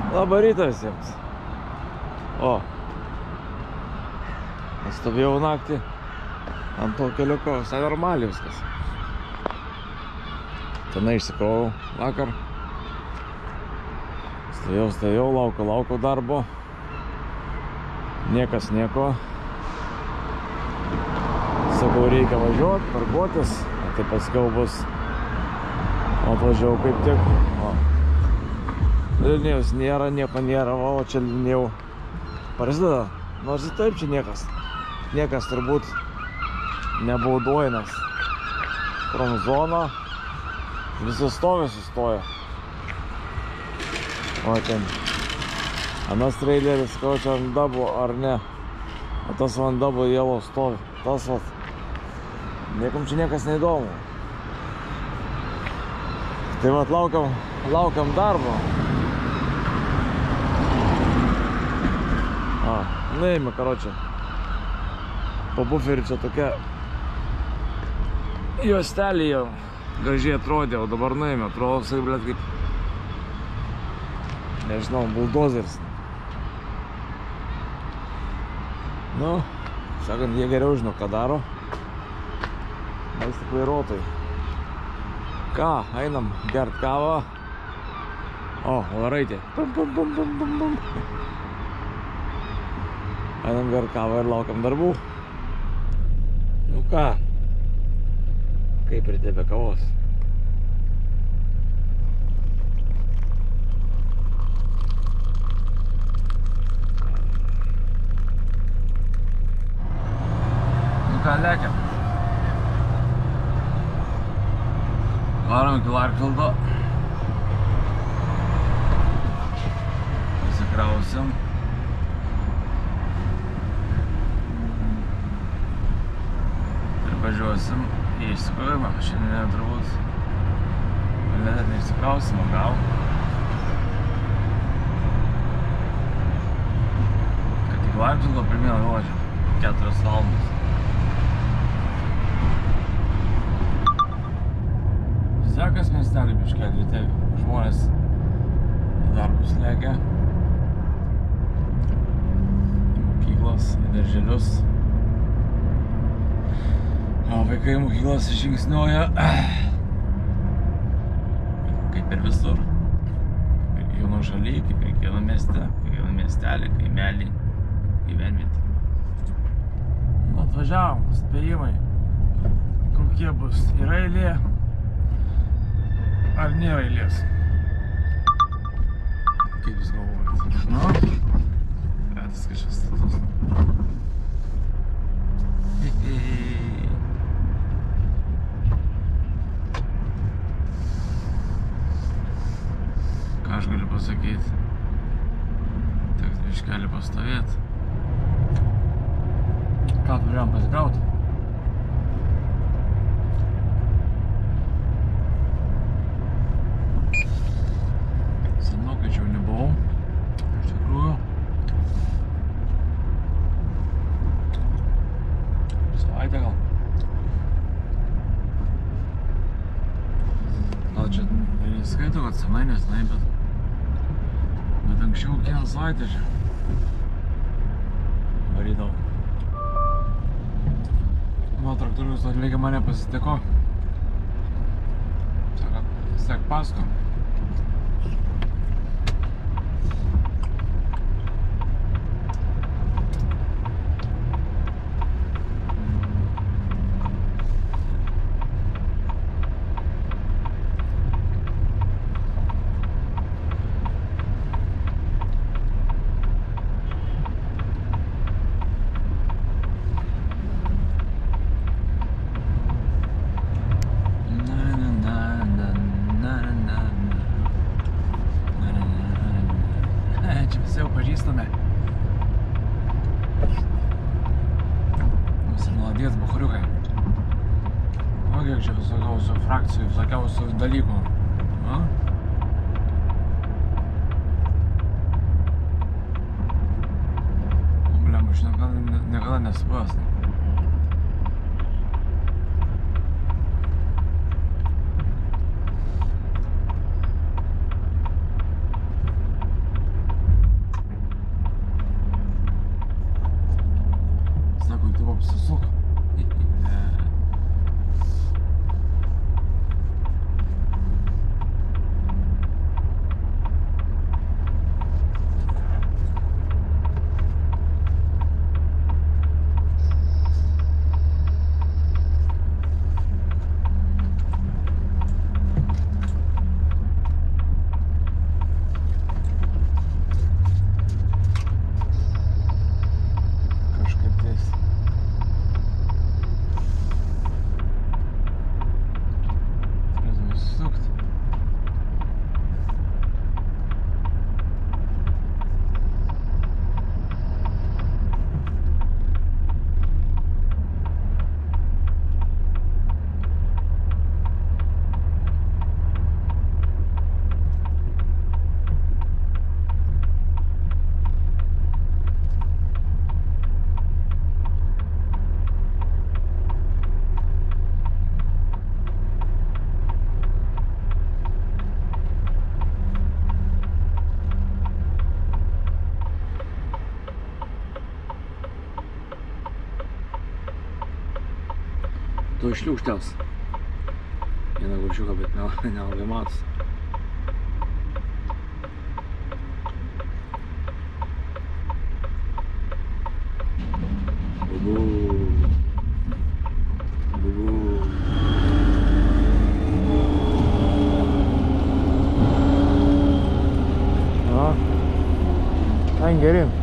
Labą rytą visiems. O, stovėjau naktį ant to keliuko, visai normaliai viskas. Tenai išsikrovau vakar. Stovėjau, laukiau darbo. Niekas nieko. Sakau, reikia važiuoti, parkuotis. Tai paskiau bus. Atvažiavau kaip tik. Linijos nėra, nieko nėra, o čia linijau prasideda. Nors ir taip čia niekas turbūt nebauduoja, nes krom zona visi sustoja. O ten anas traileris, ko čia ant dabo ar ne, o tas ant dabo jėlo stovi. Tas vat, niekam čia niekas neįdomu. Tai vat laukiam darbo. Nuėjome, karočią. Po buferiu čia tokia juostelė jau gražiai atrodė, o dabar nuėjome. Atrodo, visai, blėt, kaip, nežinau, buldozeris. Nu, sakant, jie geriau žino, ką daro. Mes tik vairuotojai. Ką, einam gert kavą. O, varaitė. Bum. Einam gert kavą ir laukiam darbų. Nu ką, kaip ryte be kavos. Nu ką, lekiam. Varom iki Larkfildo. Pasikrausim. Važiuosim į išsikrovimą. Šiandien turbūt net neišsikrausim, o gal. Kad tik Larkfildo pirmieną važiuoju. 4 valandas. Sekas miestelį biškelį, tai žmonės į darbus lekia. Į mokyklas, į darželius. O vaikai mokyklos žingsniuoja kaip ir visur. Kaip ir jauno šaly, kaip ir kiekvieno mieste, kiekvieno miestelį, kaimelį, gyvenvietę. Nu, atvažiavom, spėjimai, kokie bus. Yra eilė ar nėra eilės? Kaip jūs galvojate? Nu, retas kažkas status. Ką aš galiu pasakyti? Teks biškelį pastovėti. Ką turėjom pasikrauti? Senokai čia jau nebuvau. Iš tikrųjų. Savaitę gal. Gal čia neskaitau, kad senai nesenai, bet anksčiau kiekvieną savaitę čia varydavau. Nuo traktorius atveikė mane pasitiko. Sako, sek pasko. Kiek čia visokiausių frakcijų, visokiausių dalykų. Blem, aš niekada nesupras. apsisuk. To šliūkštels. Vieną gaučiuką, bet nelabai matos. Bubu. Bubu. Ja. Ein gerin.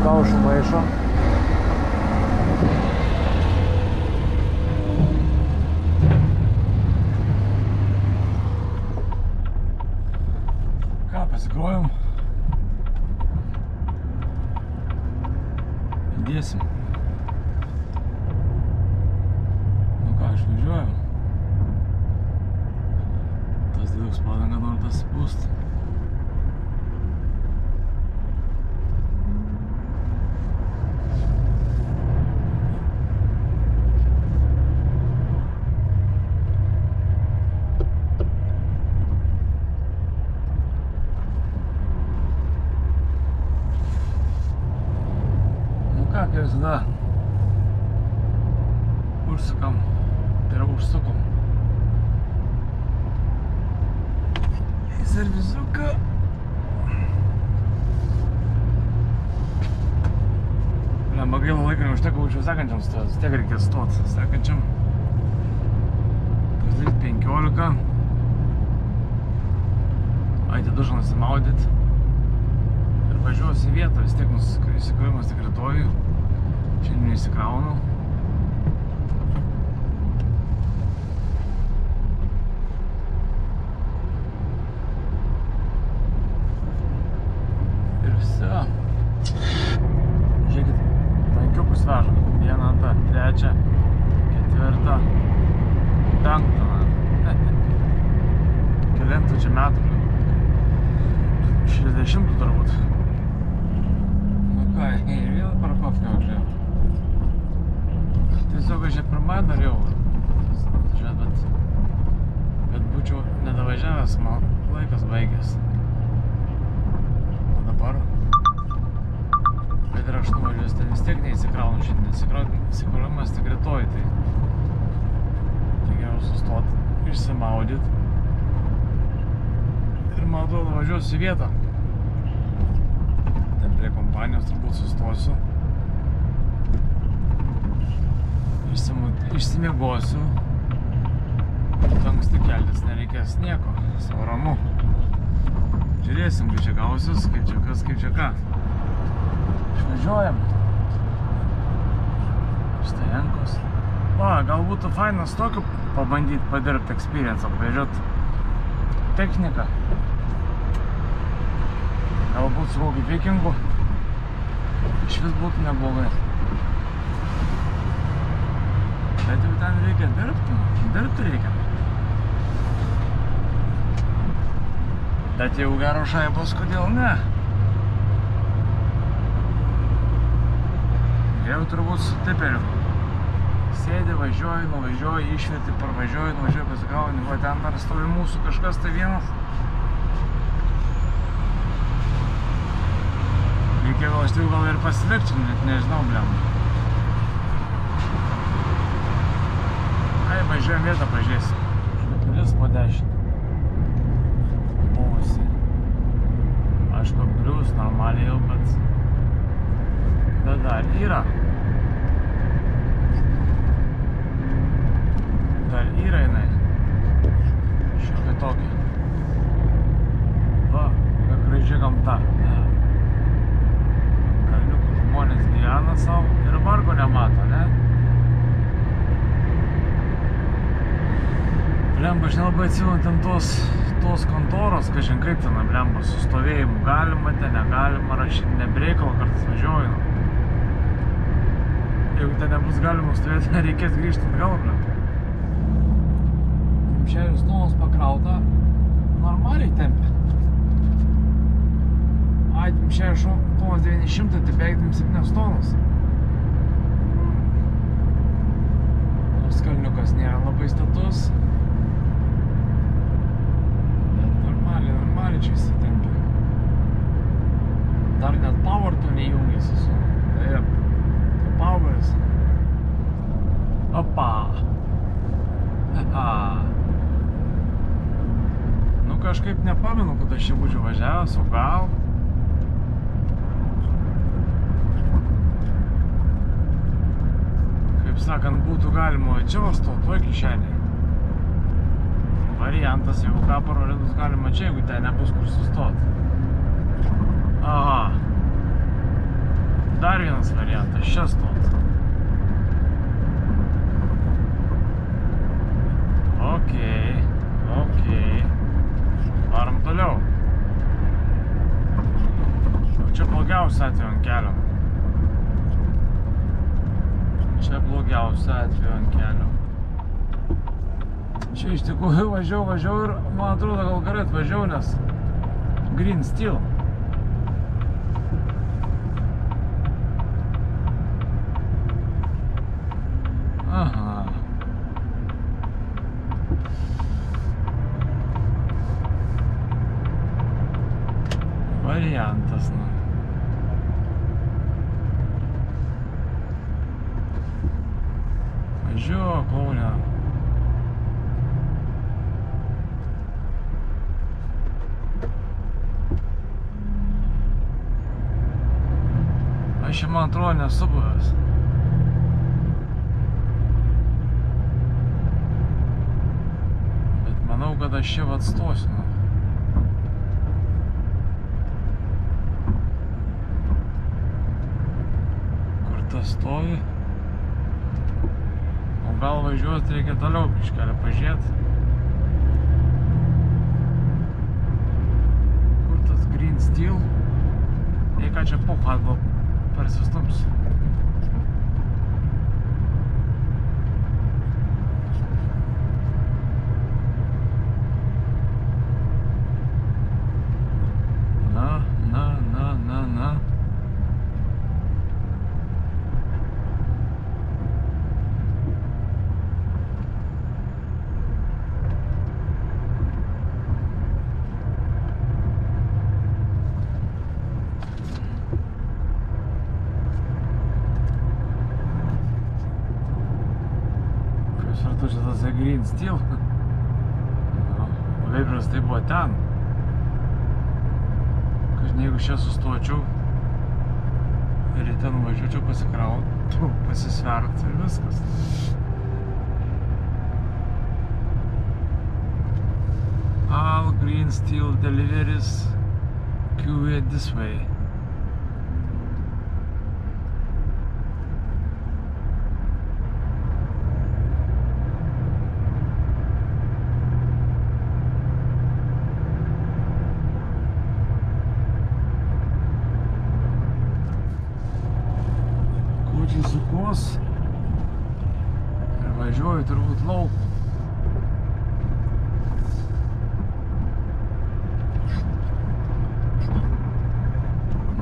Kaušų maišo. Ką, pasikrojom. Įdėsim. Nu ką, išvažiuojam. Tas diduks padanga nori tas spūst. Как ir visada užsukam, tai yra užsukom į servizuką. Lemba gaila laiką neužteko už sekančiam stot, vis tiek reikia stot sekančiam. Pasidaryti 15. Aiti dušą nusimaudyt. Ir važiuosiu į vietą, vis tiek įsikrovimas tik rytojų. Šiandien įsikraunu. Ir viso. Žiūrėkit, tankiukus veža. 1, 2, 3, 4, 5. Kelintų čia metų. 60 turbūt. Nu ką, ir vėl parkovkę važiavau. Tiesiog aš čia pirmą dariau. Bet būčiau nedavažiavęs, man laikas baigęs. O dabar. Bet ir aš nuvažiuosiu, ten vis tiek neįsikraunu šiandien. Įsikrovimas tik rytoj, tai geriau sustot, išsimaudyt. Ir man atrodo važiuosiu į vietą. Ten prie kompanijos turbūt sustosiu. Išsimiegosiu. Anksti keltis nereikės nieko. Savo ramu. Žiūrėsim, kaip čia gausius, kaip čia kas, kaip čia ką. Išvažiuojam. Štai Enkos. Va, gal būtų fainas tokiu pabandyti padirbti experience, apvažiuoti techniką. Galbūt su kokiu vikingu. Iš vis būtų neblogai. Bet jau ten reikia dirbti reikia. Bet jau gero šaibos, kodėl ne? Geriau turbūt su tiperiu. Sėdi, važiuoji, nuvažiuoji, išveti, parvažiuoji, nuvažiuoji, pasikrauni, va ten dar stovi mūsų kažkas tai vienas. Reikia gal aš tik gal ir pasiverčiu, net nežinau, blem. Ai, važiuojam vietą, pažiūrėsim. Pilis po 10. Buvusi. Aišku, apgrius normaliai jau, bet dar yra. Dar yra jinai. Šiokia tokia. Va, kokia graži gamta. Kalniukų žmonės gyvena savo ir vargo nemato, ne? Blemba, aš nelabai atsimenu ten tos kontoros, kažin kaip ten, blemba, su stovėjimu galima, ten negalima rašyti, nebreikalo kartais važiuoju. Jeigu ten nebus galima stovėti, nereikės grįžti atgal, blemba. Šerius tonos pakrauta, normaliai tempia. Ai, šerius tonos 900, tai beveik 7 tonos. Nors kalniukas nėra labai status. Normaliai čia įsitempia. Dar net power to neįjungėsi su. Taip, tai poweris. Opa! Nu kažkaip nepamenu, kad aš čia būčiau važiavęs, o gal. Kaip sakant, būtų galima čia stot, toj kišenėje. Variantas, jeigu ką parodus galima čia, jeigu ten nebus kur sustot. Aha. Dar vienas variantas, čia stot. Okei. Varom toliau. Čia blogiausia atveju ant kelio. Čia blogiausia atveju ant kelio. Čia iš tikrųjų važiavau ir man atrodo gal gerai atvažiavau, nes green steel. Aha. Variantas, nu. Važiuok, Kaune. Aš čia, man atrodo, nesu buvęs. Bet manau, kad aš čia atstosiu. Kur tas stovi? O gal važiuoti reikia toliau biškelį pažiūrėti. Kur tas green steel? Jei ką čia pocha atgal persistums. Na. Čia tas green steel. Veidras tai buvo ten. Kažin jeigu čia sustočiau ir į ten važiuočiau pasikrauti, pasisverti ir viskas. All green steel deliveries QA this way. Sukos ir važiuoju turbūt lauku.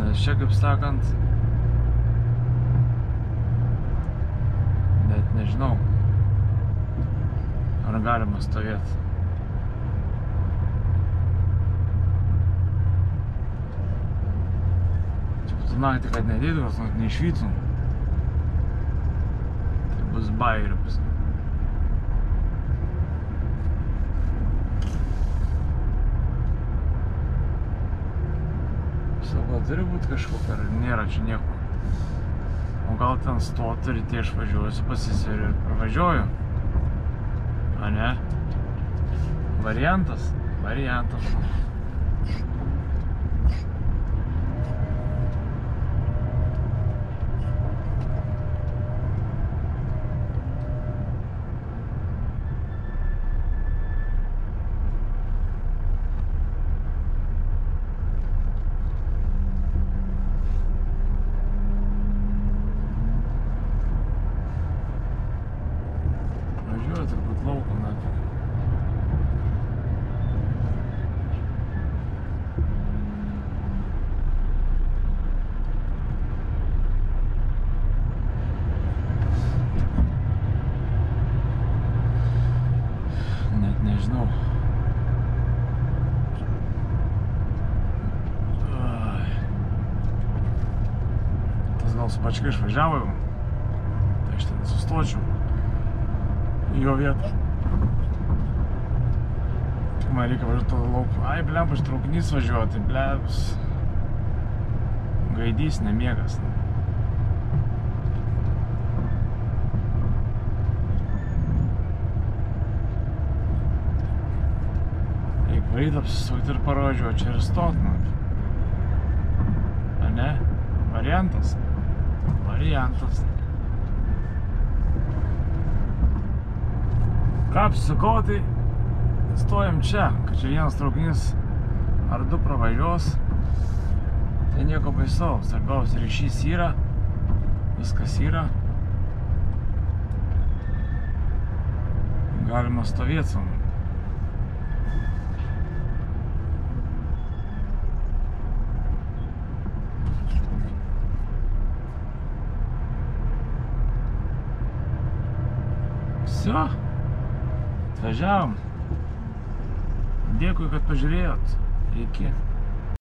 Nes čia, kaip sakant, net nežinau, ar galima stovėti. Čia būtų naktį, kad nedėtų, kas neišvytų. Tai bus bairių bus. Sauga turi būti kažkokia, ar nėra čia nieko. O gal ten stoti ir tie išvažiuosiu, pasisveriu ir pravažiuoju. A ne? Variantas? Variantas. Turbūt lauko nafig. Net nežinau. Tas gal su Bačka išvažiavo jau. Tai aš ten sustočiau. Į jo vietą. Man reikia važiuoti to lauko. Ai, blemba, iš traukinys važiuoti, blebs. Gaidys, nemiegas. Reikia varyt apsisukti ir parodžiuoti, čia ir stot, man. A ne? Variantas? Variantas. Ką apsisukau, tai stojam čia, kad čia vienas traukinys ar du pravažiuos. Tai nieko baisaus, svarbiausia ryšys yra, viskas yra. Galima stovėti su manim. Всё. Atvažiavom. Dėkui, kad pažiūrėjot. Iki.